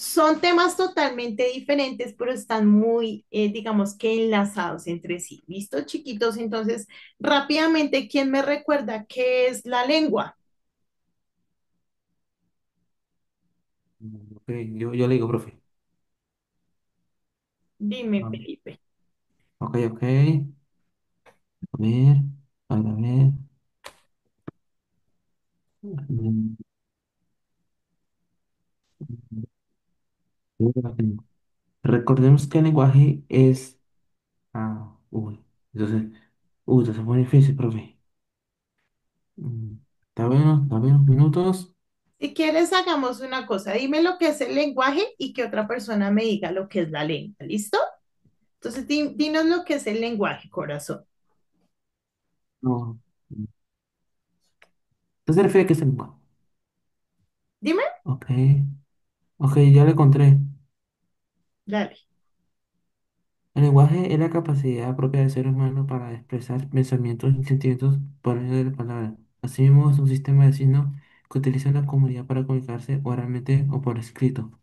Son temas totalmente diferentes, pero están muy, digamos que enlazados entre sí. ¿Listo, chiquitos? Entonces, rápidamente, ¿quién me recuerda qué es la lengua? Ok, yo le digo, profe. Dime, Ah, Felipe. ok, ok. A ver, a ver. Mm, Recordemos que el lenguaje es... Entonces, entonces fue muy difícil, profe. Está bien, minutos. Si quieres, hagamos una cosa. Dime lo que es el lenguaje y que otra persona me diga lo que es la lengua. ¿Listo? Entonces, dinos lo que es el lenguaje, corazón. No. ¿Qué se refiere a que es el lenguaje? Dime. Ok, ok, ya le encontré. Dale. El lenguaje es la capacidad propia del ser humano para expresar pensamientos y sentimientos por medio de la palabra. Asimismo, es un sistema de signos que utiliza la comunidad para comunicarse oralmente o por escrito.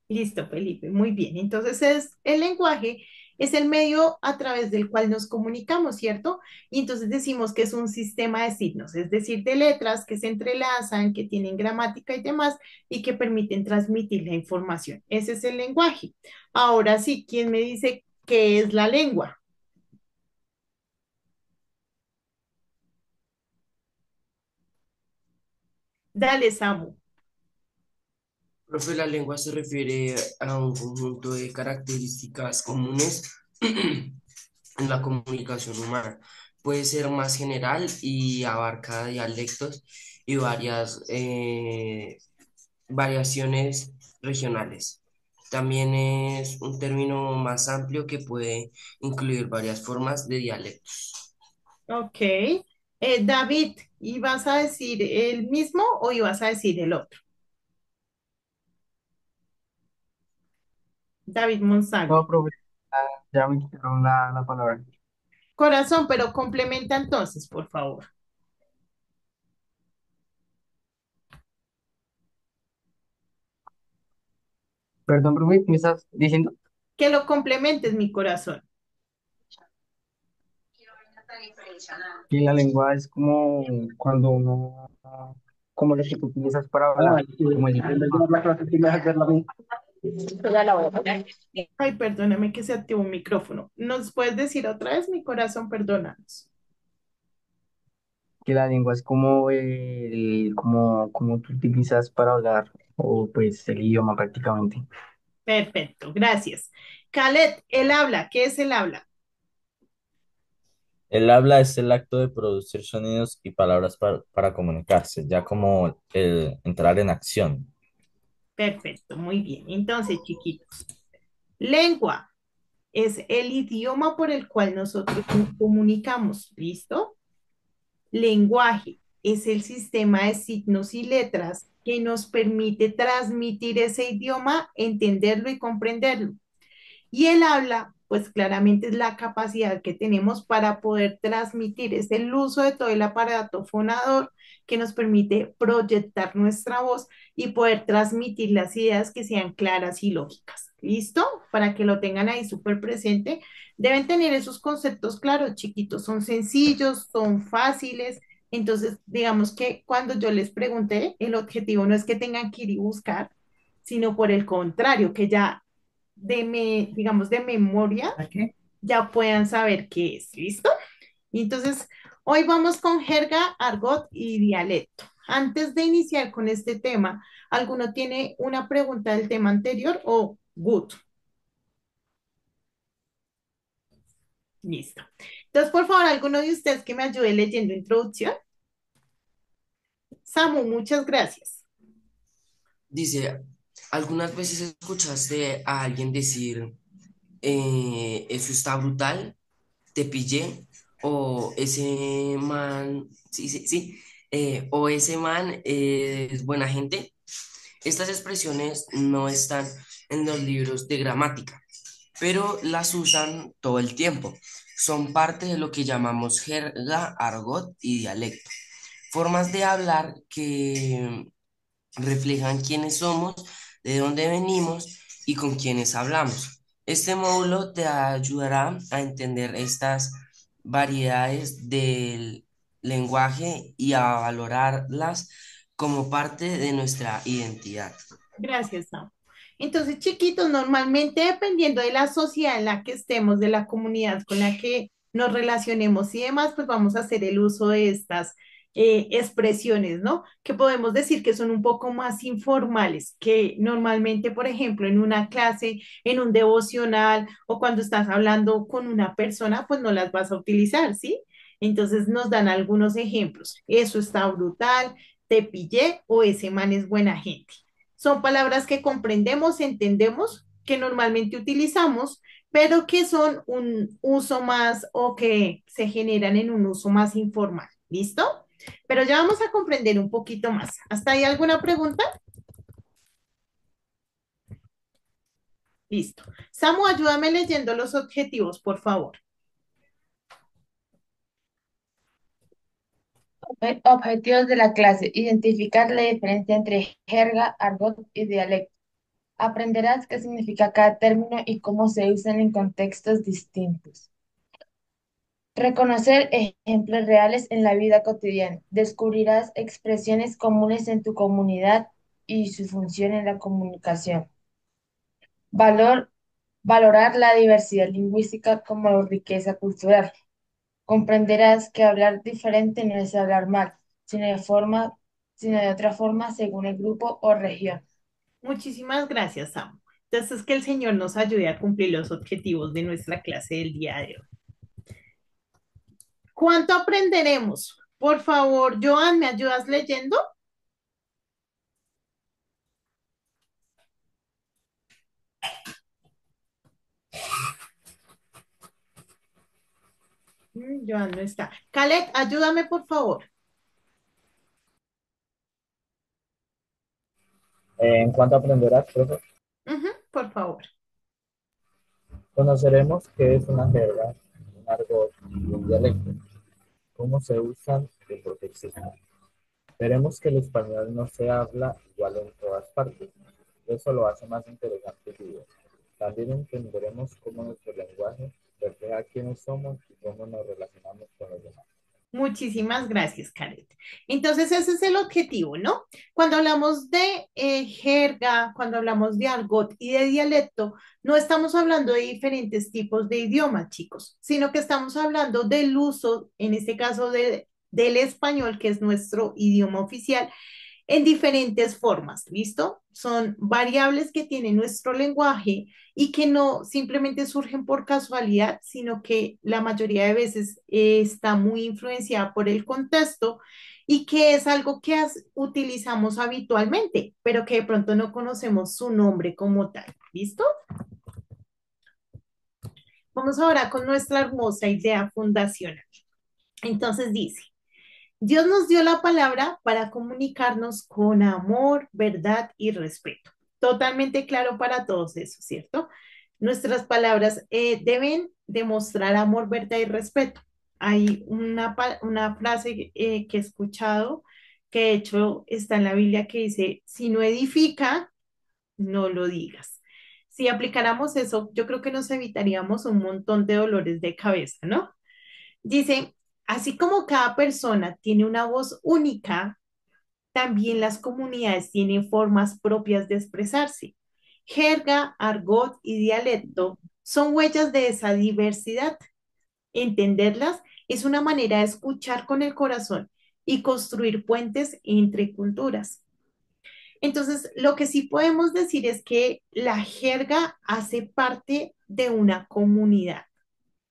Listo, Felipe, muy bien. Entonces el lenguaje es el medio a través del cual nos comunicamos, ¿cierto? Y entonces decimos que es un sistema de signos, es decir, de letras que se entrelazan, que tienen gramática y demás, y que permiten transmitir la información. Ese es el lenguaje. Ahora sí, ¿quién me dice qué es la lengua? Dale, Samu. Profe, la lengua se refiere a un conjunto de características comunes en la comunicación humana. Puede ser más general y abarca dialectos y varias variaciones regionales. También es un término más amplio que puede incluir varias formas de dialectos. Ok. David, ¿ibas a decir el mismo o ibas a decir el otro? David No, Monsalve. profe, ya me quitaron la palabra. Corazón, pero complementa entonces, por favor. Perdón, profe, ¿qué me estás diciendo? Que lo complementes, mi corazón. Que la lengua es como cuando uno, como lo que tú utilizas para hablar, como el idioma. Ay, perdóname que se activó un micrófono. ¿Nos puedes decir otra vez, mi corazón? Perdónanos. Que la lengua es como como tú utilizas para hablar, o pues el idioma prácticamente. Perfecto, gracias. Khaled, el habla. ¿Qué es el habla? El habla es el acto de producir sonidos y palabras para comunicarse, ya como el entrar en acción. Perfecto, muy bien. Entonces, chiquitos, lengua es el idioma por el cual nosotros nos comunicamos. ¿Listo? Lenguaje es el sistema de signos y letras que nos permite transmitir ese idioma, entenderlo y comprenderlo. Y el habla, pues claramente es la capacidad que tenemos para poder transmitir, es el uso de todo el aparato fonador que nos permite proyectar nuestra voz y poder transmitir las ideas que sean claras y lógicas. ¿Listo? Para que lo tengan ahí súper presente. Deben tener esos conceptos claros, chiquitos, son sencillos, son fáciles. Entonces, digamos que cuando yo les pregunté, el objetivo no es que tengan que ir y buscar, sino por el contrario, que ya digamos, de memoria, ya puedan saber qué es. ¿Listo? Y entonces, hoy vamos con jerga, argot y dialecto. Antes de iniciar con este tema, ¿alguno tiene una pregunta del tema anterior o good? Listo. Entonces, por favor, alguno de ustedes que me ayude leyendo introducción. Samu, muchas gracias. Dice, ¿algunas veces escuchaste a alguien decir, eso está brutal? Te pillé, o ese man, sí, sí, sí, o ese man es buena gente? Estas expresiones no están en los libros de gramática, pero las usan todo el tiempo. Son parte de lo que llamamos jerga, argot y dialecto. Formas de hablar que reflejan quiénes somos de dónde venimos y con quiénes hablamos. Este módulo te ayudará a entender estas variedades del lenguaje y a valorarlas como parte de nuestra identidad. Gracias, Sam. Entonces, chiquitos, normalmente dependiendo de la sociedad en la que estemos, de la comunidad con la que nos relacionemos y demás, pues vamos a hacer el uso de estas expresiones, ¿no? Que podemos decir que son un poco más informales, que normalmente, por ejemplo, en una clase, en un devocional o cuando estás hablando con una persona, pues no las vas a utilizar, ¿sí? Entonces nos dan algunos ejemplos. Eso está brutal, te pillé o ese man es buena gente. Son palabras que comprendemos, entendemos, que normalmente utilizamos, pero que son un uso más o que se generan en un uso más informal. ¿Listo? Pero ya vamos a comprender un poquito más. ¿Hasta ahí alguna pregunta? Listo. Samu, ayúdame leyendo los objetivos, por favor. Objetivos de la clase. Identificar la diferencia entre jerga, argot y dialecto. Aprenderás qué significa cada término y cómo se usan en contextos distintos. Reconocer ejemplos reales en la vida cotidiana. Descubrirás expresiones comunes en tu comunidad y su función en la comunicación. Valor, valorar la diversidad lingüística como riqueza cultural. Comprenderás que hablar diferente no es hablar mal, sino de otra forma según el grupo o región. Muchísimas gracias, Samu. Entonces, que el Señor nos ayude a cumplir los objetivos de nuestra clase del día de hoy. ¿Cuánto aprenderemos? Por favor, Joan, ¿me ayudas leyendo? Joan no está. Khaled, ayúdame, por favor. ¿En cuanto aprenderás, profe? Por favor. Conoceremos qué es una jerga, un argot y un dialecto, cómo se usan y por qué existen. Veremos que el español no se habla igual en todas partes. Eso lo hace más interesante y vivo. También entenderemos cómo nuestro lenguaje refleja quiénes somos y cómo nos relacionamos con los demás. Muchísimas gracias, Khaled. Entonces, ese es el objetivo, ¿no? Cuando hablamos de jerga, cuando hablamos de argot y de dialecto, no estamos hablando de diferentes tipos de idiomas, chicos, sino que estamos hablando del uso, en este caso, del español, que es nuestro idioma oficial, en diferentes formas, ¿listo? Son variables que tiene nuestro lenguaje y que no simplemente surgen por casualidad, sino que la mayoría de veces está muy influenciada por el contexto y que es algo que utilizamos habitualmente, pero que de pronto no conocemos su nombre como tal, ¿listo? Vamos ahora con nuestra hermosa idea fundacional. Entonces dice, Dios nos dio la palabra para comunicarnos con amor, verdad y respeto. Totalmente claro para todos eso, ¿cierto? Nuestras palabras deben demostrar amor, verdad y respeto. Hay una frase que he escuchado, que de hecho está en la Biblia, que dice, si no edifica, no lo digas. Si aplicáramos eso, yo creo que nos evitaríamos un montón de dolores de cabeza, ¿no? Dice, así como cada persona tiene una voz única, también las comunidades tienen formas propias de expresarse. Jerga, argot y dialecto son huellas de esa diversidad. Entenderlas es una manera de escuchar con el corazón y construir puentes entre culturas. Entonces, lo que sí podemos decir es que la jerga hace parte de una comunidad,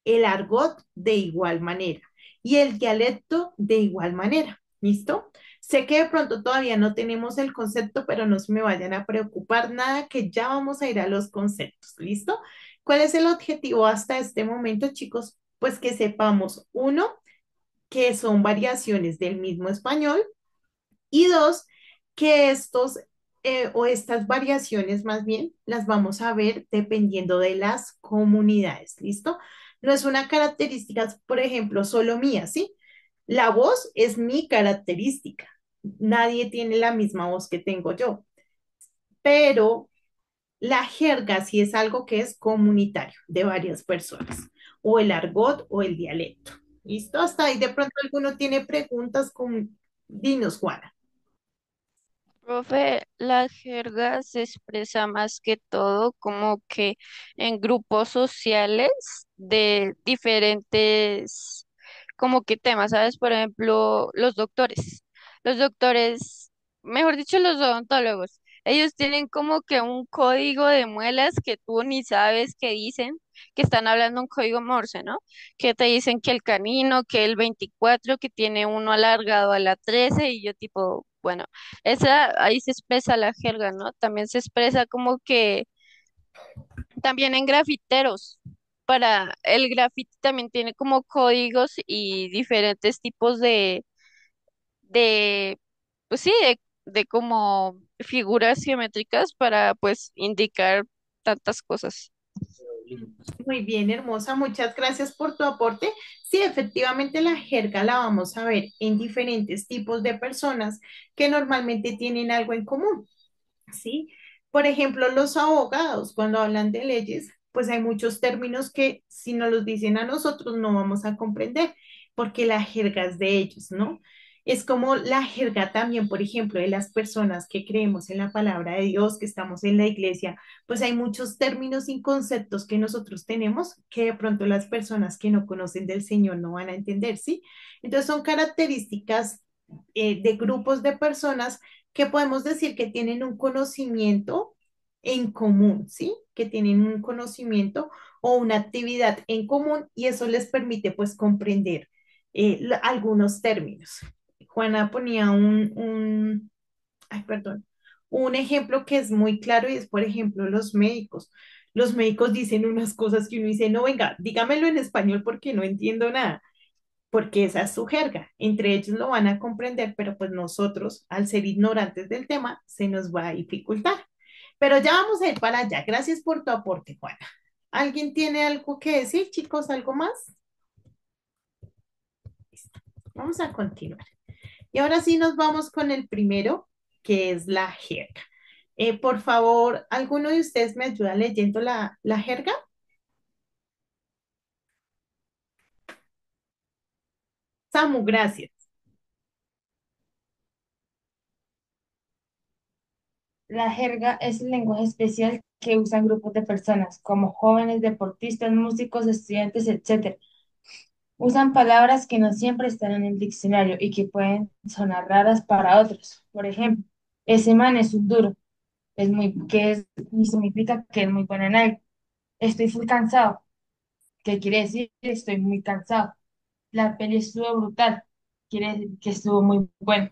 el argot de igual manera y el dialecto de igual manera. ¿Listo? Sé que de pronto todavía no tenemos el concepto, pero no se me vayan a preocupar nada, que ya vamos a ir a los conceptos. ¿Listo? ¿Cuál es el objetivo hasta este momento, chicos? Pues que sepamos, uno, que son variaciones del mismo español y dos, que estos o estas variaciones más bien las vamos a ver dependiendo de las comunidades, ¿listo? No es una característica, por ejemplo, solo mía, ¿sí? La voz es mi característica. Nadie tiene la misma voz que tengo yo, pero la jerga sí es algo que es comunitario de varias personas, o el argot o el dialecto. ¿Listo? Hasta ahí de pronto alguno tiene preguntas con... Dinos, Juana. Profe, la jerga se expresa más que todo como que en grupos sociales de diferentes como que temas, ¿sabes? Por ejemplo, los doctores. Los doctores, mejor dicho, los odontólogos. Ellos tienen como que un código de muelas que tú ni sabes qué dicen, que están hablando un código Morse, ¿no? Que te dicen que el canino, que el 24, que tiene uno alargado a la 13 y yo tipo, bueno. Esa, ahí se expresa la jerga, ¿no? También se expresa como que también en grafiteros. Para el grafiti también tiene como códigos y diferentes tipos de, pues sí, de como figuras geométricas para pues indicar tantas cosas. Muy bien, hermosa. Muchas gracias por tu aporte. Sí, efectivamente la jerga la vamos a ver en diferentes tipos de personas que normalmente tienen algo en común. ¿Sí? Por ejemplo, los abogados, cuando hablan de leyes, pues hay muchos términos que si nos los dicen a nosotros no vamos a comprender, porque la jerga es de ellos, ¿no? Es como la jerga también, por ejemplo, de las personas que creemos en la palabra de Dios, que estamos en la iglesia, pues hay muchos términos y conceptos que nosotros tenemos que de pronto las personas que no conocen del Señor no van a entender, ¿sí? Entonces son características de grupos de personas que podemos decir que tienen un conocimiento en común, ¿sí? Que tienen un conocimiento o una actividad en común y eso les permite pues comprender algunos términos. Juana ponía ay, perdón, un ejemplo que es muy claro y es, por ejemplo, los médicos. Los médicos dicen unas cosas que uno dice, no, venga, dígamelo en español porque no entiendo nada porque esa es su jerga. Entre ellos lo van a comprender, pero pues nosotros, al ser ignorantes del tema, se nos va a dificultar. Pero ya vamos a ir para allá. Gracias por tu aporte, Juana. ¿Alguien tiene algo que decir, chicos? ¿Algo más? Listo. Vamos a continuar. Y ahora sí nos vamos con el primero, que es la jerga. Por favor, ¿alguno de ustedes me ayuda leyendo la jerga? Samu, gracias. La jerga es el lenguaje especial que usan grupos de personas, como jóvenes, deportistas, músicos, estudiantes, etcétera. Usan palabras que no siempre están en el diccionario y que pueden sonar raras para otros. Por ejemplo, ese man es un duro, y significa que es muy bueno en algo. Estoy full cansado, ¿qué quiere decir? Estoy muy cansado. La peli estuvo brutal, quiere decir que estuvo muy bueno.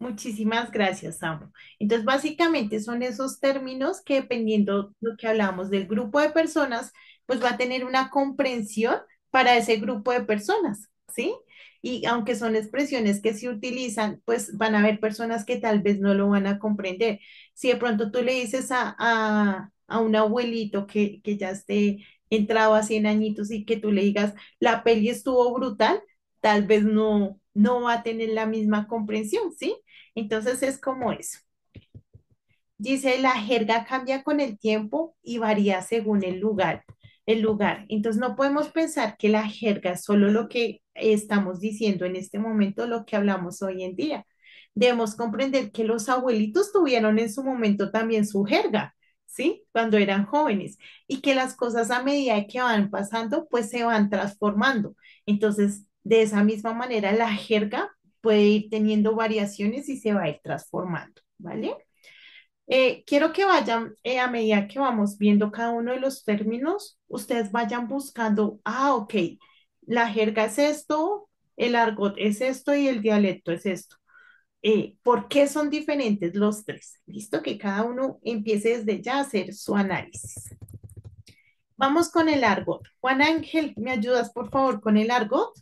Muchísimas gracias, Samu. Entonces, básicamente son esos términos que dependiendo lo que hablamos del grupo de personas, pues va a tener una comprensión para ese grupo de personas, ¿sí? Y aunque son expresiones que se utilizan, pues van a haber personas que tal vez no lo van a comprender. Si de pronto tú le dices a un abuelito que ya esté entrado a 100 añitos y que tú le digas, la peli estuvo brutal, tal vez no va a tener la misma comprensión, ¿sí? Entonces es como eso. Dice, la jerga cambia con el tiempo y varía según el lugar. El lugar. Entonces no podemos pensar que la jerga es solo lo que estamos diciendo en este momento, lo que hablamos hoy en día. Debemos comprender que los abuelitos tuvieron en su momento también su jerga, ¿sí? Cuando eran jóvenes y que las cosas a medida que van pasando, pues se van transformando. Entonces, de esa misma manera, la jerga puede ir teniendo variaciones y se va a ir transformando, ¿vale? Quiero que vayan, a medida que vamos viendo cada uno de los términos, ustedes vayan buscando, ok, la jerga es esto, el argot es esto y el dialecto es esto. ¿Por qué son diferentes los tres? Listo, que cada uno empiece desde ya a hacer su análisis. Vamos con el argot. Juan Ángel, ¿me ayudas por favor con el argot?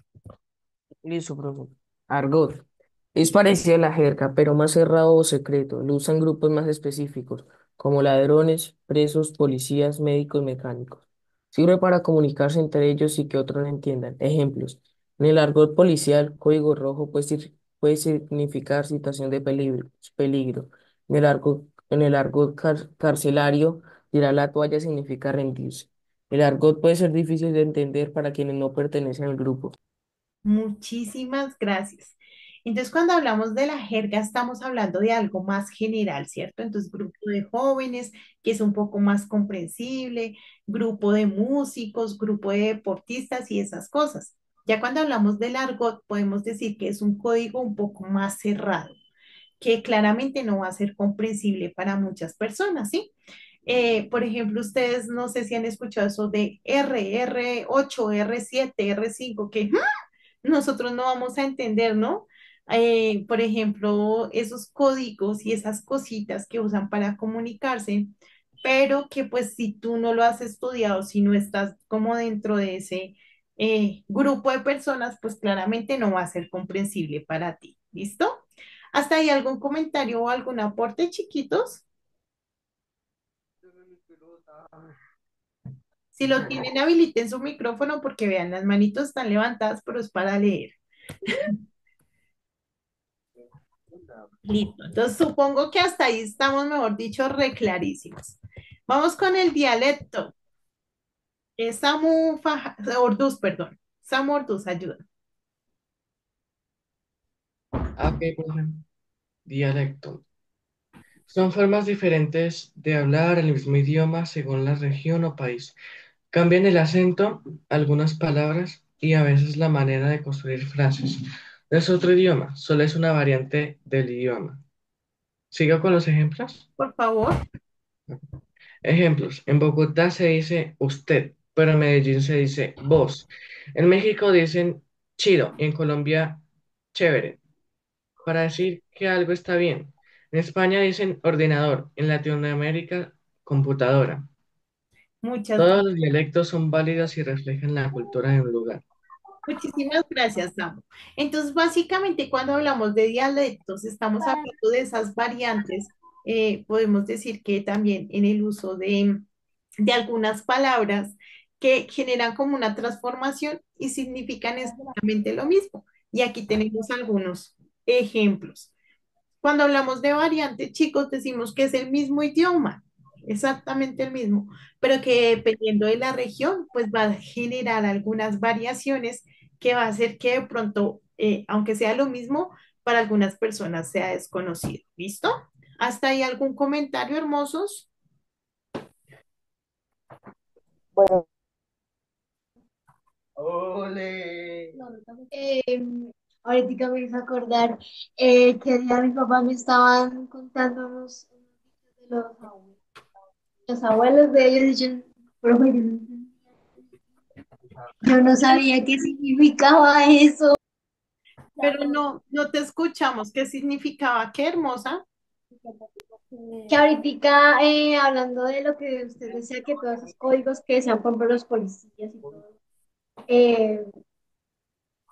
Listo, profe. Argot. Es parecido a la jerga, pero más cerrado o secreto. Lo usan grupos más específicos, como ladrones, presos, policías, médicos, mecánicos. Sirve para comunicarse entre ellos y que otros lo entiendan. Ejemplos. En el argot policial, código rojo puede significar situación de peligro, peligro. En el argot En el argot carcelario, tirar la toalla significa rendirse. El argot puede ser difícil de entender para quienes no pertenecen al grupo. Muchísimas gracias. Entonces, cuando hablamos de la jerga, estamos hablando de algo más general, ¿cierto? Entonces, grupo de jóvenes, que es un poco más comprensible, grupo de músicos, grupo de deportistas y esas cosas. Ya cuando hablamos del argot, podemos decir que es un código un poco más cerrado, que claramente no va a ser comprensible para muchas personas, ¿sí? Por ejemplo, ustedes no sé si han escuchado eso de R8, R7, R5, que nosotros no vamos a entender, ¿no? Por ejemplo, esos códigos y esas cositas que usan para comunicarse, pero que pues si tú no lo has estudiado, si no estás como dentro de ese grupo de personas, pues claramente no va a ser comprensible para ti. ¿Listo? ¿Hasta ahí algún comentario o algún aporte, chiquitos? Si lo tienen, habiliten su micrófono porque vean, las manitos están levantadas, pero es para leer. Listo. Entonces supongo que hasta ahí estamos, mejor dicho, re clarísimos. Vamos con el dialecto. Orduz, perdón. Samu Orduz, ayuda. Ok, profe. Dialecto. Son formas diferentes de hablar el mismo idioma según la región o país. Cambian el acento, algunas palabras y a veces la manera de construir frases. No es otro idioma, solo es una variante del idioma. ¿Sigo con los ejemplos? Por favor. Ejemplos. En Bogotá se dice usted, pero en Medellín se dice vos. En México dicen chido y en Colombia chévere, para decir que algo está bien. En España dicen ordenador, en Latinoamérica computadora. Muchas, Todos los dialectos son válidos y reflejan la cultura de un lugar. muchísimas gracias, Samu. Entonces, básicamente, cuando hablamos de dialectos, estamos hablando de esas variantes. Podemos decir que también en el uso de algunas palabras que generan como una transformación y significan exactamente lo mismo. Y aquí tenemos algunos ejemplos. Cuando hablamos de variante, chicos, decimos que es el mismo idioma, exactamente el mismo, pero que dependiendo de la región, pues va a generar algunas variaciones que va a hacer que de pronto, aunque sea lo mismo, para algunas personas sea desconocido. ¿Listo? ¿Hasta ahí algún comentario, hermosos? Bueno, Ahorita me hizo acordar que día mis papás me estaban contando unos dichos de los abuelos de ellos y yo, profe, yo no sabía qué significaba eso. Pero no te escuchamos. ¿Qué significaba? Qué hermosa. Que ahorita hablando de lo que usted decía, que todos esos códigos que decían por ejemplo los policías y todo, eh,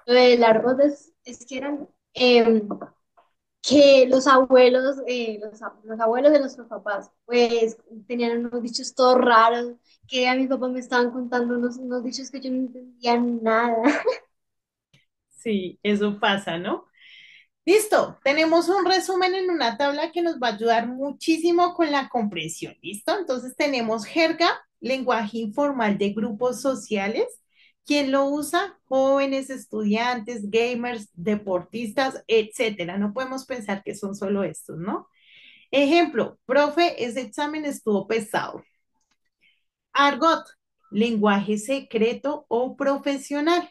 lo del árbol es que eran... que los abuelos, los abuelos de nuestros papás, pues tenían unos dichos todos raros, que a mi papá me estaban contando unos dichos que yo no entendía nada. Sí, eso pasa, ¿no? Listo, tenemos un resumen en una tabla que nos va a ayudar muchísimo con la comprensión. ¿Listo? Entonces tenemos jerga, lenguaje informal de grupos sociales. ¿Quién lo usa? Jóvenes, estudiantes, gamers, deportistas, etcétera. No podemos pensar que son solo estos, ¿no? Ejemplo, profe, ese examen estuvo pesado. Argot, lenguaje secreto o profesional.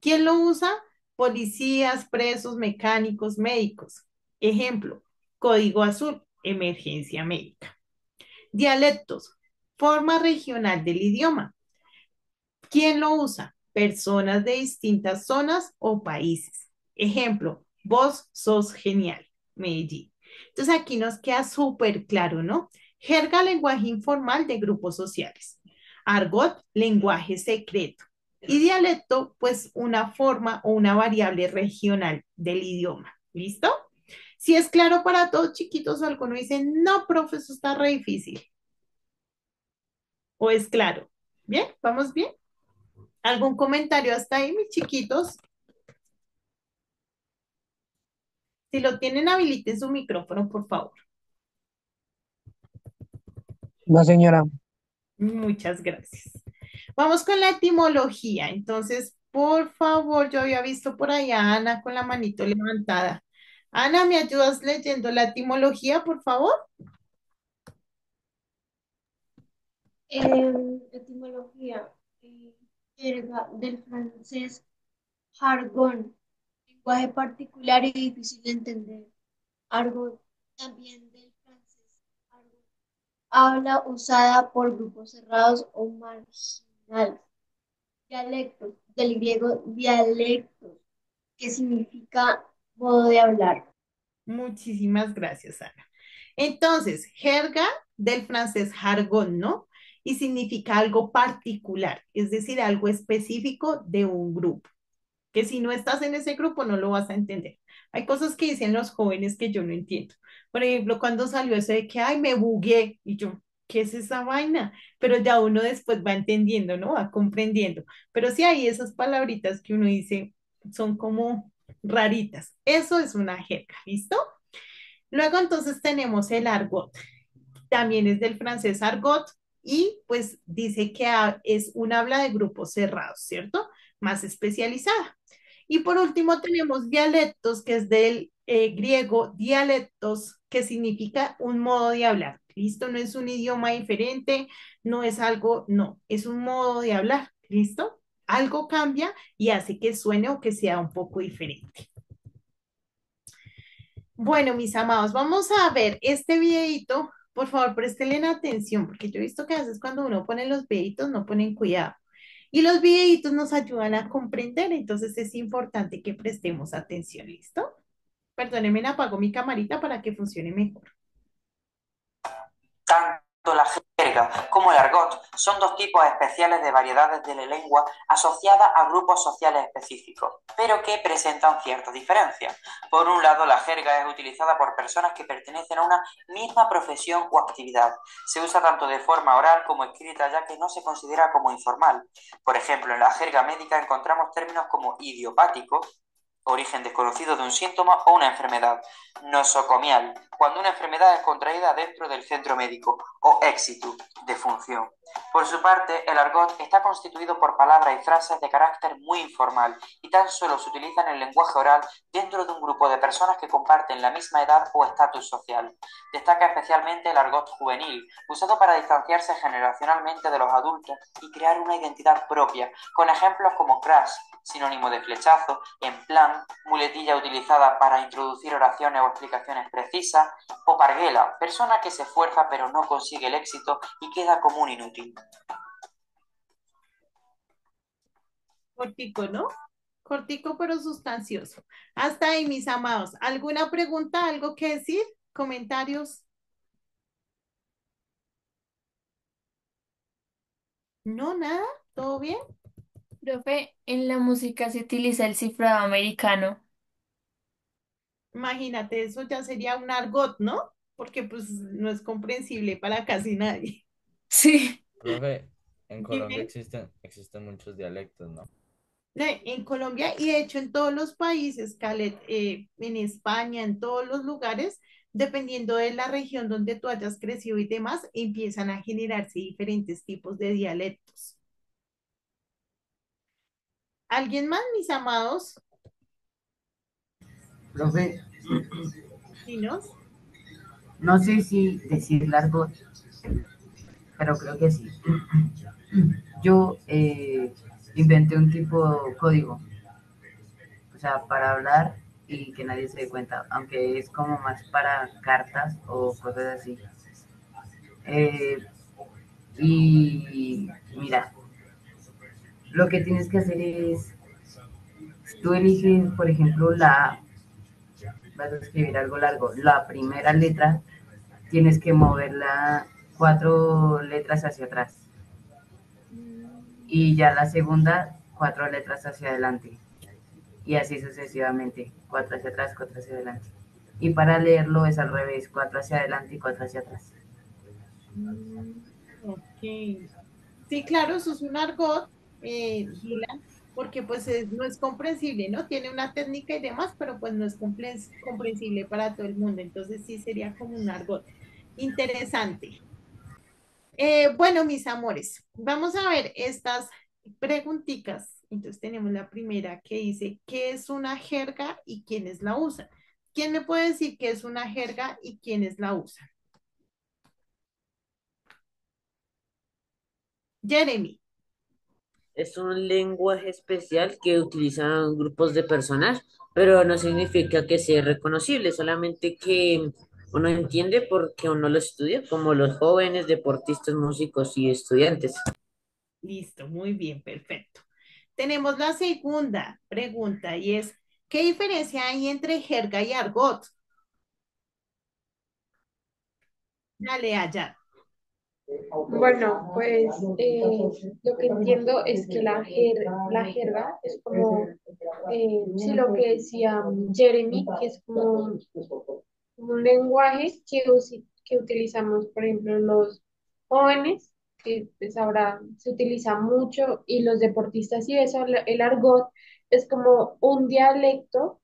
¿Quién lo usa? Policías, presos, mecánicos, médicos. Ejemplo, código azul, emergencia médica. Dialectos, forma regional del idioma. ¿Quién lo usa? Personas de distintas zonas o países. Ejemplo, vos sos genial, Medellín. Entonces aquí nos queda súper claro, ¿no? Jerga, lenguaje informal de grupos sociales. Argot, lenguaje secreto. Y dialecto, pues una forma o una variable regional del idioma. ¿Listo? Si es claro para todos chiquitos, o alguno dice, no, profe, eso está re difícil. ¿O es claro? ¿Bien? ¿Vamos bien? ¿Algún comentario hasta ahí, mis chiquitos? Si lo tienen, habiliten su micrófono, por favor. No, señora. Muchas gracias. Vamos con la etimología. Entonces, por favor, yo había visto por allá a Ana con la manito levantada. Ana, ¿me ayudas leyendo la etimología, por favor? Etimología. Jerga del francés jargón, lenguaje particular y difícil de entender. Argot, también del francés argot, habla usada por grupos cerrados o marginales. Dialectos, del griego dialectos, que significa modo de hablar. Muchísimas gracias, Ana. Entonces, jerga del francés jargón, ¿no? Y significa algo particular, es decir, algo específico de un grupo, que si no estás en ese grupo no lo vas a entender. Hay cosas que dicen los jóvenes que yo no entiendo. Por ejemplo, cuando salió eso de que, ay, me bugué, y yo, ¿qué es esa vaina? Pero ya uno después va entendiendo, ¿no? Va comprendiendo. Pero sí hay esas palabritas que uno dice, son como raritas. Eso es una jerga, ¿listo? Luego entonces tenemos el argot, también es del francés argot y pues dice que es un habla de grupos cerrados, ¿cierto? Más especializada. Y por último tenemos dialectos, que es del griego dialectos, que significa un modo de hablar. ¿Listo? No es un idioma diferente, no es algo, no, es un modo de hablar. ¿Listo? Algo cambia y hace que suene o que sea un poco diferente. Bueno, mis amados, vamos a ver este videito. Por favor, prestenle atención, porque yo he visto que a veces cuando uno pone los videitos no ponen cuidado. Y los videitos nos ayudan a comprender, entonces es importante que prestemos atención, ¿listo? Perdónenme, apago mi camarita para que funcione mejor. Tanto la jerga como el argot son dos tipos especiales de variedades de la lengua asociadas a grupos sociales específicos, pero que presentan ciertas diferencias. Por un lado, la jerga es utilizada por personas que pertenecen a una misma profesión o actividad. Se usa tanto de forma oral como escrita, ya que no se considera como informal. Por ejemplo, en la jerga médica encontramos términos como idiopático, origen desconocido de un síntoma o una enfermedad, nosocomial, cuando una enfermedad es contraída dentro del centro médico, o exitus, defunción. Por su parte, el argot está constituido por palabras y frases de carácter muy informal y tan solo se utiliza en el lenguaje oral dentro de un grupo de personas que comparten la misma edad o estatus social. Destaca especialmente el argot juvenil, usado para distanciarse generacionalmente de los adultos y crear una identidad propia, con ejemplos como crash, sinónimo de flechazo, en plan, muletilla utilizada para introducir oraciones o explicaciones precisas, o parguela, persona que se esfuerza pero no consigue el éxito y queda como un inútil. Cortico, ¿no? Cortico pero sustancioso. Hasta ahí, mis amados. ¿Alguna pregunta, algo que decir? ¿Comentarios? No, nada, ¿todo bien? Profe, en la música se utiliza el cifrado americano. Imagínate, eso ya sería un argot, ¿no? Porque pues no es comprensible para casi nadie. Sí. Profe, en Colombia Dime. existen muchos dialectos, ¿no? En Colombia y de hecho en todos los países, Calet, en España, en todos los lugares, dependiendo de la región donde tú hayas crecido y demás, empiezan a generarse diferentes tipos de dialectos. ¿Alguien más, mis amados? Profe, Dinos. no sé si decir largo, pero creo que sí. Yo inventé un tipo de código, o sea, para hablar y que nadie se dé cuenta, aunque es como más para cartas o cosas así. Eh, y mira, lo que tienes que hacer es, tú eliges, por ejemplo, vas a escribir algo largo, la primera letra tienes que moverla 4 letras hacia atrás y ya la segunda 4 letras hacia adelante y así sucesivamente, 4 hacia atrás, 4 hacia adelante. Y para leerlo es al revés, 4 hacia adelante y 4 hacia atrás. Ok. Sí, claro, eso es un argot, Dylan, porque pues no es comprensible, ¿no? Tiene una técnica y demás, pero pues no es comprensible para todo el mundo. Entonces sí sería como un argot. Interesante. Bueno, mis amores, vamos a ver estas preguntitas. Entonces tenemos la primera que dice, ¿qué es una jerga y quiénes la usan? ¿Quién me puede decir qué es una jerga y quiénes la usan? Jeremy. Es un lenguaje especial que utilizan grupos de personas, pero no significa que sea reconocible, solamente que uno entiende porque uno lo estudia, como los jóvenes, deportistas, músicos y estudiantes. Listo, muy bien, perfecto. Tenemos la segunda pregunta y es, ¿qué diferencia hay entre jerga y argot? Dale allá. Bueno, pues lo que entiendo es que la jerga es como, sí, lo que decía Jeremy, que es como un lenguaje que utilizamos, por ejemplo, los jóvenes, que pues ahora se utiliza mucho, y los deportistas y eso, el argot es como un dialecto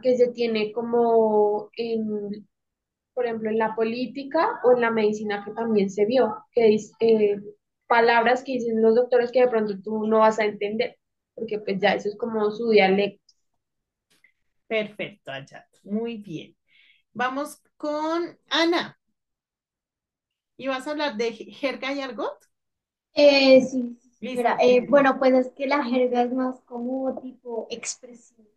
que se tiene como en, por ejemplo, en la política o en la medicina que también se vio, que es palabras que dicen los doctores que de pronto tú no vas a entender, porque pues ya eso es como su dialecto. Perfecto, allá. Muy bien. Vamos con Ana. ¿Y vas a hablar de jerga y argot? Sí, sí, Listo, señora. Ana. Bueno, pues es que la jerga es más como tipo expresión,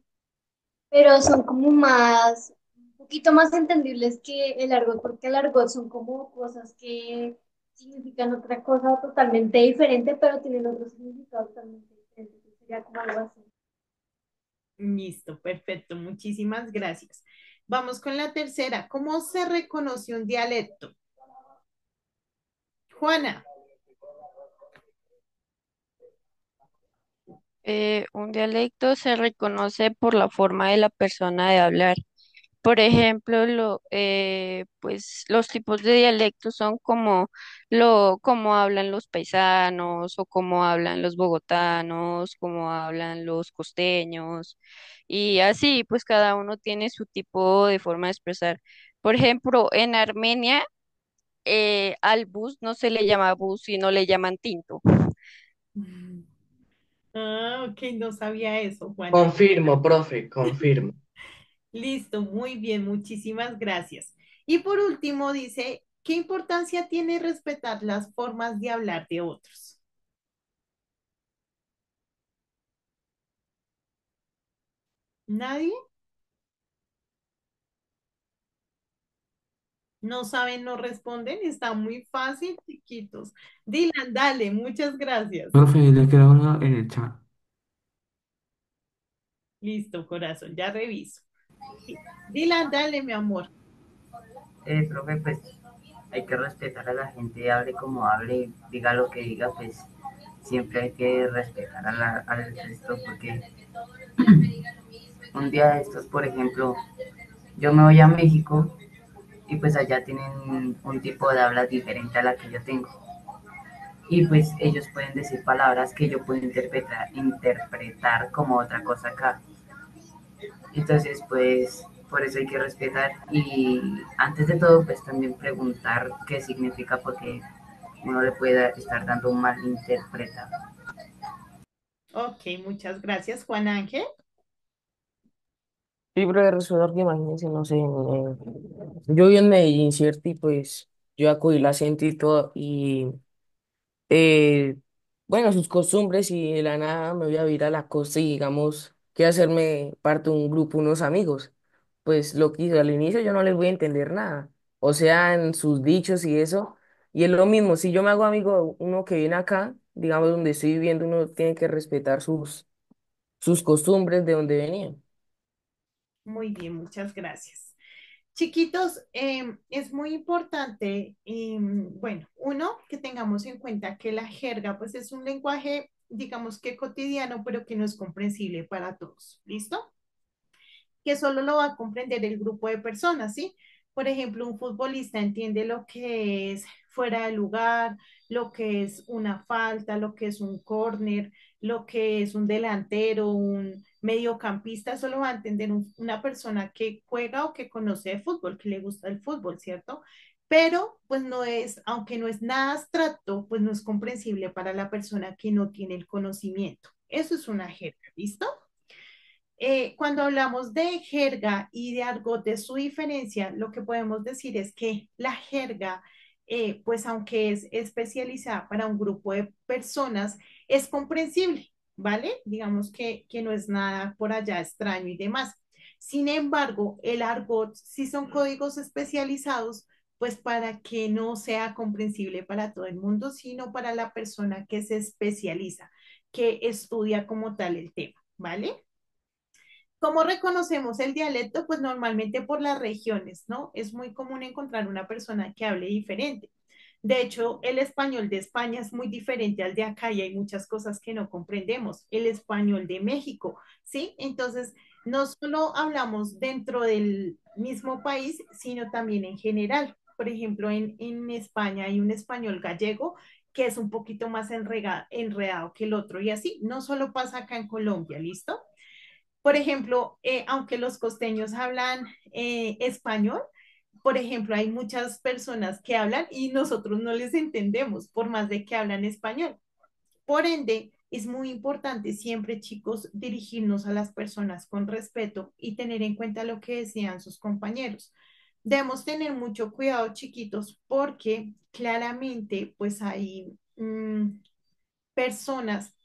pero son como más, un poquito más entendibles que el argot, porque el argot son como cosas que significan otra cosa totalmente diferente, pero tienen otro significado totalmente diferente. Entonces, sería como algo así. Listo, perfecto. Muchísimas gracias. Vamos con la tercera. ¿Cómo se reconoce un dialecto? Juana. Un dialecto se reconoce por la forma de la persona de hablar. Por ejemplo, pues los tipos de dialectos son como hablan los paisanos o como hablan los bogotanos, como hablan los costeños y así, pues cada uno tiene su tipo de forma de expresar. Por ejemplo, en Armenia, al bus no se le llama bus, sino le llaman tinto. Ah, ok, no sabía eso, Juana. Confirmo, profe, confirmo. Listo, muy bien, muchísimas gracias. Y por último, dice, ¿qué importancia tiene respetar las formas de hablar de otros? ¿Nadie? ¿No saben, no responden? Está muy fácil, chiquitos. Dylan, dale, muchas gracias. Profe, le queda uno en el chat. Listo, corazón, ya reviso. Dylan, dale, mi amor. Profe, pues hay que respetar a la gente, hable como hable, diga lo que diga, pues siempre hay que respetar al resto, porque un día de estos, por ejemplo, yo me voy a México y pues allá tienen un tipo de habla diferente a la que yo tengo. Y pues ellos pueden decir palabras que yo puedo interpretar como otra cosa acá. Entonces, pues por eso hay que respetar y antes de todo, pues también preguntar qué significa porque uno le puede estar dando un mal interpretado. Ok, muchas gracias, Juan Ángel. Sí, brother, resulta que imagínense, no sé, yo vivo en Medellín, ¿cierto? Y pues yo acogí el acento y todo, y bueno, sus costumbres, y de la nada me voy a ir a la costa y digamos, quiero hacerme parte de un grupo, unos amigos. Pues lo que hice al inicio yo no les voy a entender nada, o sea, en sus dichos y eso, y es lo mismo, si yo me hago amigo de uno que viene acá, digamos, donde estoy viviendo, uno tiene que respetar sus costumbres de donde venía. Muy bien, muchas gracias. Chiquitos, es muy importante, bueno, uno, que tengamos en cuenta que la jerga, pues es un lenguaje, digamos que cotidiano, pero que no es comprensible para todos. ¿Listo? Que solo lo va a comprender el grupo de personas, ¿sí? Por ejemplo, un futbolista entiende lo que es fuera de lugar, lo que es una falta, lo que es un córner, lo que es un delantero, un mediocampista, eso lo va a entender una persona que juega o que conoce de fútbol, que le gusta el fútbol, ¿cierto? pero pues no es, aunque no es nada abstracto, pues no es comprensible para la persona que no tiene el conocimiento. Eso es una jerga, ¿listo? Cuando hablamos de jerga y de argot, de su diferencia, lo que podemos decir es que la jerga, pues aunque es especializada para un grupo de personas, es comprensible, ¿vale? Digamos que no es nada por allá extraño y demás. Sin embargo, el argot, si son códigos especializados, pues para que no sea comprensible para todo el mundo, sino para la persona que se especializa, que estudia como tal el tema, ¿vale? ¿Cómo reconocemos el dialecto? Pues normalmente por las regiones, ¿no? Es muy común encontrar una persona que hable diferente. De hecho, el español de España es muy diferente al de acá y hay muchas cosas que no comprendemos. El español de México, ¿sí? Entonces, no solo hablamos dentro del mismo país, sino también en general. Por ejemplo, en España hay un español gallego que es un poquito más enredado que el otro y así. No solo pasa acá en Colombia, ¿listo? Por ejemplo, aunque los costeños hablan español, por ejemplo, hay muchas personas que hablan y nosotros no les entendemos, por más de que hablan español. Por ende, es muy importante siempre, chicos, dirigirnos a las personas con respeto y tener en cuenta lo que decían sus compañeros. Debemos tener mucho cuidado, chiquitos, porque claramente, pues hay personas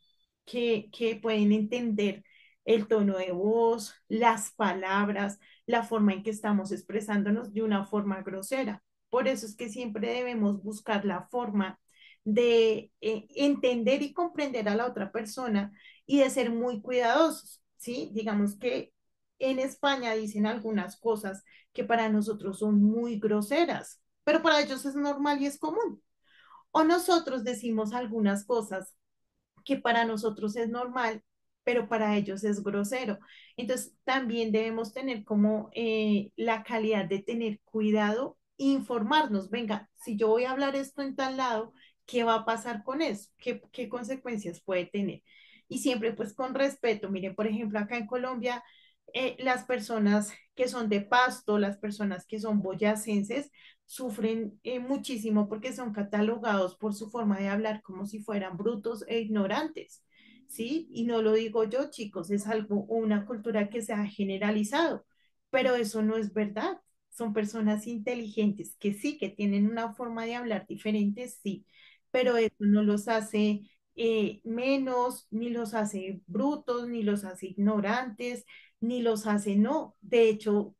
que pueden entender el tono de voz, las palabras, la forma en que estamos expresándonos de una forma grosera. Por eso es que siempre debemos buscar la forma de entender y comprender a la otra persona y de ser muy cuidadosos, ¿sí? Digamos que en España dicen algunas cosas que para nosotros son muy groseras, pero para ellos es normal y es común. O nosotros decimos algunas cosas que para nosotros es normal, pero para ellos es grosero. Entonces, también debemos tener como la calidad de tener cuidado, informarnos, venga, si yo voy a hablar esto en tal lado, ¿qué va a pasar con eso? ¿Qué consecuencias puede tener? Y siempre pues con respeto. Miren, por ejemplo, acá en Colombia, las personas que son de Pasto, las personas que son boyacenses, sufren muchísimo porque son catalogados por su forma de hablar como si fueran brutos e ignorantes, ¿sí? Y no lo digo yo, chicos, es algo, una cultura que se ha generalizado, pero eso no es verdad. Son personas inteligentes que sí, que tienen una forma de hablar diferente, sí, pero eso no los hace menos, ni los hace brutos, ni los hace ignorantes, ni los hace no. De hecho,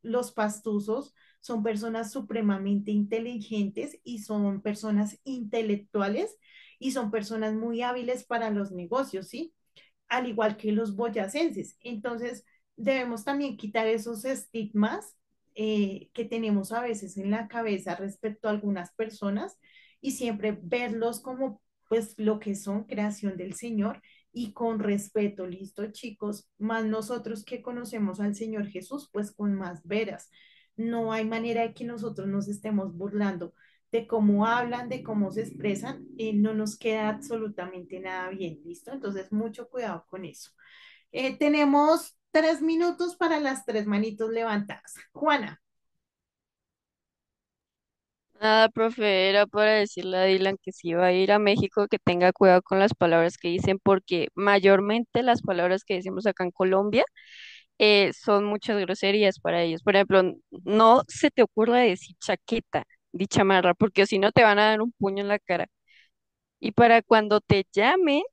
los pastuzos son personas supremamente inteligentes y son personas intelectuales y son personas muy hábiles para los negocios, ¿sí? Al igual que los boyacenses. Entonces, debemos también quitar esos estigmas que tenemos a veces en la cabeza respecto a algunas personas y siempre verlos como pues lo que son creación del Señor y con respeto, listo, chicos, más nosotros que conocemos al Señor Jesús, pues con más veras. No hay manera de que nosotros nos estemos burlando de cómo hablan, de cómo se expresan, no nos queda absolutamente nada bien, ¿listo? Entonces, mucho cuidado con eso. Tenemos 3 minutos para las tres manitos levantadas. Juana, Nada, profe, era para decirle a Dylan que si va a ir a México que tenga cuidado con las palabras que dicen, porque mayormente las palabras que decimos acá en Colombia son muchas groserías para ellos. Por ejemplo, no se te ocurra decir chaqueta, di chamarra, porque si no te van a dar un puño en la cara. Y para cuando te llamen,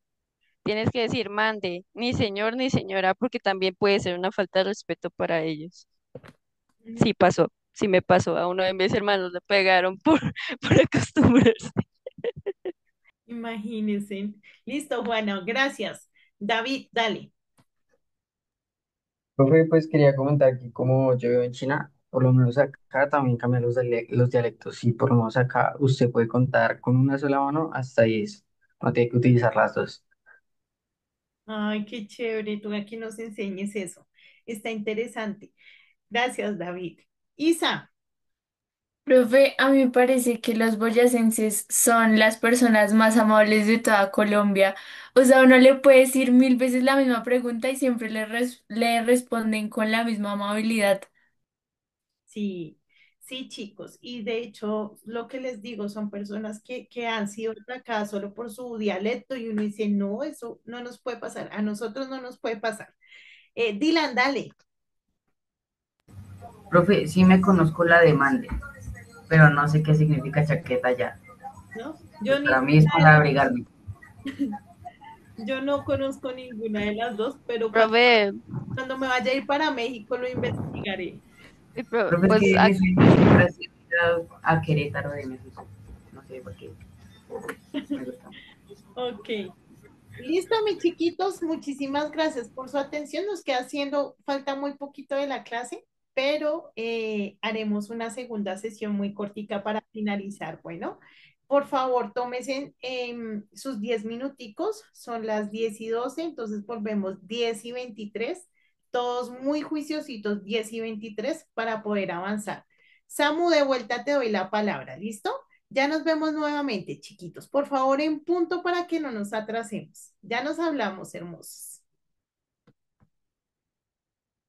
tienes que decir mande, ni señor ni señora, porque también puede ser una falta de respeto para ellos. Sí pasó, sí me pasó. A uno de mis hermanos le pegaron por, por acostumbrarse. imagínense. Listo, Juana, gracias. David, dale. Profe, pues quería comentar que como yo vivo en China, por lo menos acá también cambian los dialectos y por lo menos acá usted puede contar con una sola mano hasta 10, no tiene que utilizar las dos. Ay, qué chévere, tú aquí nos enseñes eso. Está interesante. Gracias, David. Isa, Profe, a mí me parece que los boyacenses son las personas más amables de toda Colombia. O sea, uno le puede decir 1000 veces la misma pregunta y siempre le responden con la misma amabilidad. sí, Sí, chicos, y de hecho lo que les digo son personas que han sido atacadas solo por su dialecto y uno dice, no, eso no nos puede pasar, a nosotros no nos puede pasar. Dylan, dale, Profe, sí me conozco la demande, pero no sé qué significa chaqueta ya. ¿no? Pues para mí es para abrigarme. Yo no conozco ninguna de las dos, pero Profe, cuando me vaya a ir para México lo investigaré. Profe, es pues que mi sueño siempre ha sido ir a Querétaro de México. No sé por qué. Me gusta. Ok. Listo, mis chiquitos, muchísimas gracias por su atención. Nos queda haciendo falta muy poquito de la clase, pero haremos una segunda sesión muy cortica para finalizar. Bueno, por favor, tómense sus 10 minuticos, son las 10:12, entonces volvemos 10:23, todos muy juiciositos, 10:23 para poder avanzar. Samu, de vuelta te doy la palabra, ¿listo? Ya nos vemos nuevamente, chiquitos. Por favor, en punto para que no nos atrasemos. Ya nos hablamos, hermosos.